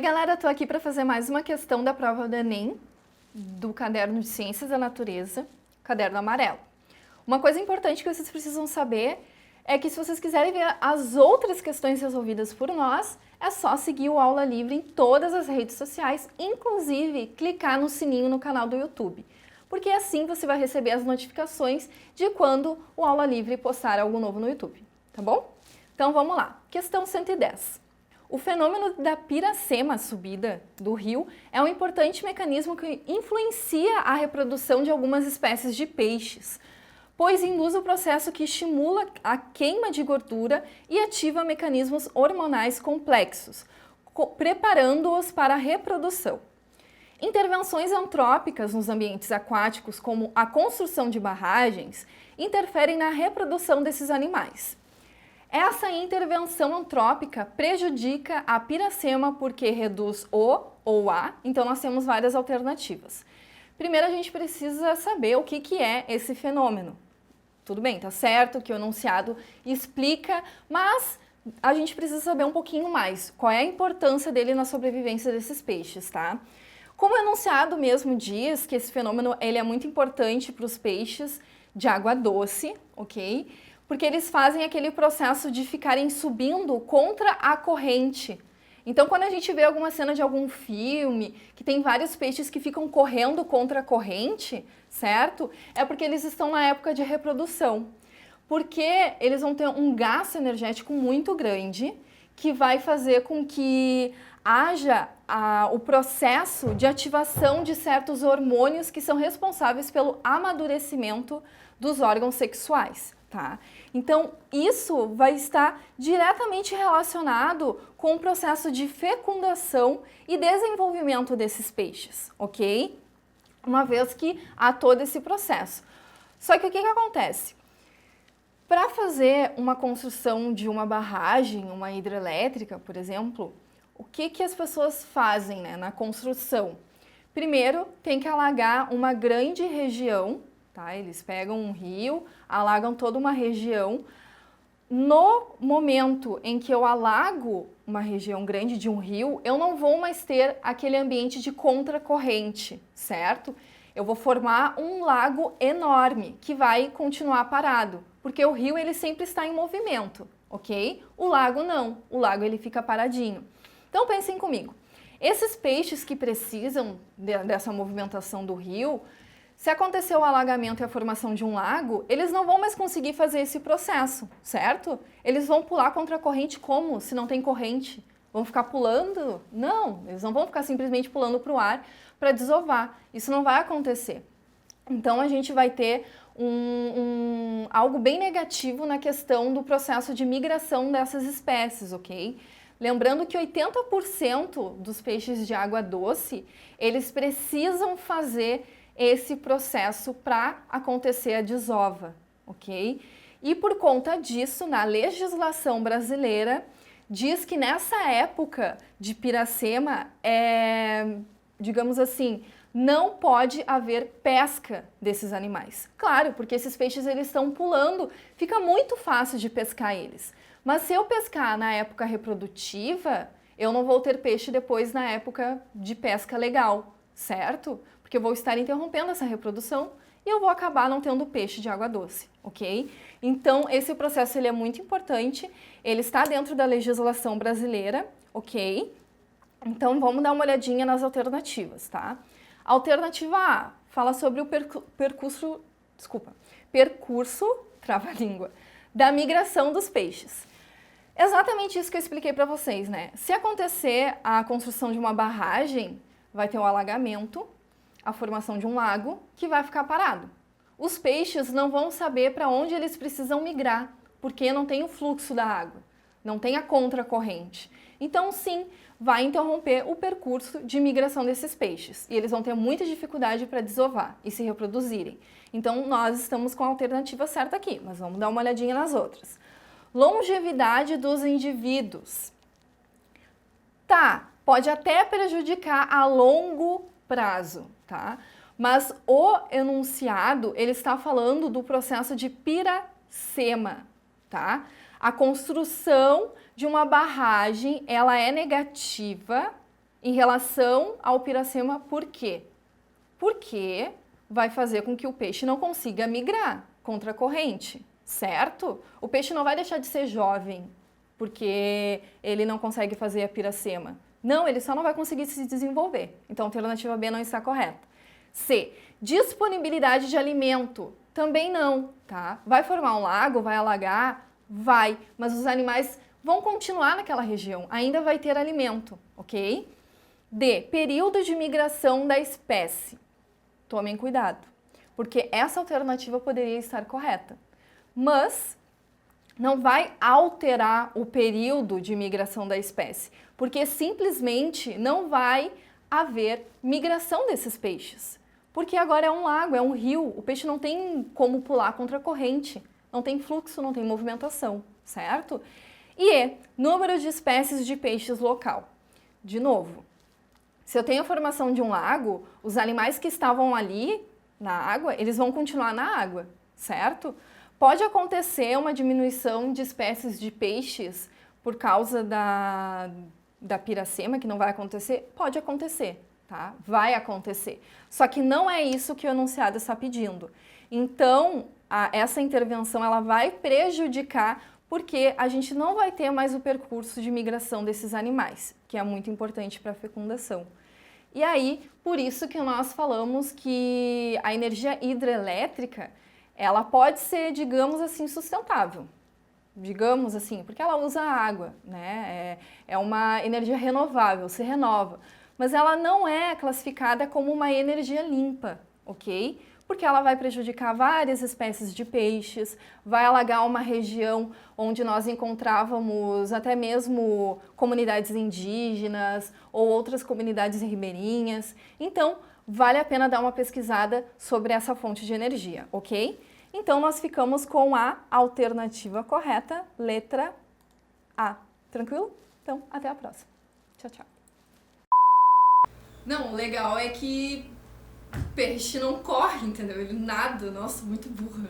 galera, tô aqui para fazer mais uma questão da prova do Enem, do caderno de Ciências da Natureza, caderno amarelo. Uma coisa importante que vocês precisam saber é que se vocês quiserem ver as outras questões resolvidas por nós, é só seguir o Aula Livre em todas as redes sociais, inclusive clicar no sininho no canal do YouTube, porque assim você vai receber as notificações de quando o Aula Livre postar algo novo no YouTube, tá bom? Então vamos lá, questão 110. O fenômeno da piracema, subida do rio, é um importante mecanismo que influencia a reprodução de algumas espécies de peixes, pois induz o processo que estimula a queima de gordura e ativa mecanismos hormonais complexos, preparando-os para a reprodução. Intervenções antrópicas nos ambientes aquáticos, como a construção de barragens, interferem na reprodução desses animais. Essa intervenção antrópica prejudica a piracema porque reduz o ou a, então nós temos várias alternativas. Primeiro a gente precisa saber o que é esse fenômeno. Tudo bem, tá certo que o enunciado explica, mas a gente precisa saber um pouquinho mais. Qual é a importância dele na sobrevivência desses peixes, tá? Como o enunciado mesmo diz que esse fenômeno ele é muito importante para os peixes de água doce, ok? Porque eles fazem aquele processo de ficarem subindo contra a corrente. Então, quando a gente vê alguma cena de algum filme, que tem vários peixes que ficam correndo contra a corrente, certo? É porque eles estão na época de reprodução. Porque eles vão ter um gasto energético muito grande, que vai fazer com que haja o processo de ativação de certos hormônios que são responsáveis pelo amadurecimento dos órgãos sexuais. Tá? Então, isso vai estar diretamente relacionado com o processo de fecundação e desenvolvimento desses peixes, ok? Uma vez que há todo esse processo. Só que o que acontece? Para fazer uma construção de uma barragem, uma hidrelétrica, por exemplo, o que as pessoas fazem, né, na construção? Primeiro, tem que alagar uma grande região. Tá? Eles pegam um rio, alagam toda uma região. No momento em que eu alago uma região grande de um rio, eu não vou mais ter aquele ambiente de contracorrente, certo? Eu vou formar um lago enorme que vai continuar parado, porque o rio ele sempre está em movimento, ok? O lago não, o lago ele fica paradinho. Então pensem comigo, esses peixes que precisam dessa movimentação do rio, se acontecer o alagamento e a formação de um lago, eles não vão mais conseguir fazer esse processo, certo? Eles vão pular contra a corrente como? Se não tem corrente? Vão ficar pulando? Não, eles não vão ficar simplesmente pulando para o ar para desovar. Isso não vai acontecer. Então a gente vai ter algo bem negativo na questão do processo de migração dessas espécies, ok? Lembrando que 80% dos peixes de água doce, eles precisam fazer esse processo para acontecer a desova, ok? E por conta disso, na legislação brasileira, diz que nessa época de piracema, digamos assim, não pode haver pesca desses animais. Claro, porque esses peixes eles estão pulando, fica muito fácil de pescar eles. Mas se eu pescar na época reprodutiva, eu não vou ter peixe depois na época de pesca legal, certo? Porque eu vou estar interrompendo essa reprodução e eu vou acabar não tendo peixe de água doce, ok? Então, esse processo ele é muito importante, ele está dentro da legislação brasileira, ok? Então, vamos dar uma olhadinha nas alternativas, tá? Alternativa A fala sobre o percurso, trava-língua, da migração dos peixes. Exatamente isso que eu expliquei para vocês, né? Se acontecer a construção de uma barragem, vai ter um alagamento, a formação de um lago que vai ficar parado. Os peixes não vão saber para onde eles precisam migrar, porque não tem o fluxo da água, não tem a contracorrente. Então, sim, vai interromper o percurso de migração desses peixes e eles vão ter muita dificuldade para desovar e se reproduzirem. Então, nós estamos com a alternativa certa aqui, mas vamos dar uma olhadinha nas outras. Longevidade dos indivíduos. Tá, pode até prejudicar a longo prazo, tá? Mas o enunciado, ele está falando do processo de piracema, tá? A construção de uma barragem, ela é negativa, em relação ao piracema, por quê? Porque vai fazer com que o peixe não consiga migrar contra a corrente, certo? O peixe não vai deixar de ser jovem porque ele não consegue fazer a piracema. Não, ele só não vai conseguir se desenvolver. Então, a alternativa B não está correta. C. Disponibilidade de alimento. Também não, tá? Vai formar um lago, vai alagar? Vai, mas os animais vão continuar naquela região, ainda vai ter alimento, ok? D. Período de migração da espécie. Tomem cuidado, porque essa alternativa poderia estar correta, mas não vai alterar o período de migração da espécie, porque simplesmente não vai haver migração desses peixes. Porque agora é um lago, é um rio, o peixe não tem como pular contra a corrente, não tem fluxo, não tem movimentação, certo? E número de espécies de peixes local. De novo, se eu tenho a formação de um lago, os animais que estavam ali na água, eles vão continuar na água, certo? Pode acontecer uma diminuição de espécies de peixes por causa da piracema, que não vai acontecer? Pode acontecer, tá? Vai acontecer. Só que não é isso que o enunciado está pedindo. Então, essa intervenção ela vai prejudicar porque a gente não vai ter mais o percurso de migração desses animais, que é muito importante para a fecundação. E aí, por isso que nós falamos que a energia hidrelétrica, ela pode ser, digamos assim, sustentável. Digamos assim, porque ela usa água, né? É uma energia renovável, se renova. Mas ela não é classificada como uma energia limpa, ok? Porque ela vai prejudicar várias espécies de peixes, vai alagar uma região onde nós encontrávamos até mesmo comunidades indígenas ou outras comunidades ribeirinhas. Então, vale a pena dar uma pesquisada sobre essa fonte de energia, ok? Então, nós ficamos com a alternativa correta, letra A. Tranquilo? Então, até a próxima. Tchau, tchau. Não, o legal é que peixe não corre, entendeu? Ele nada. Nossa, muito burra.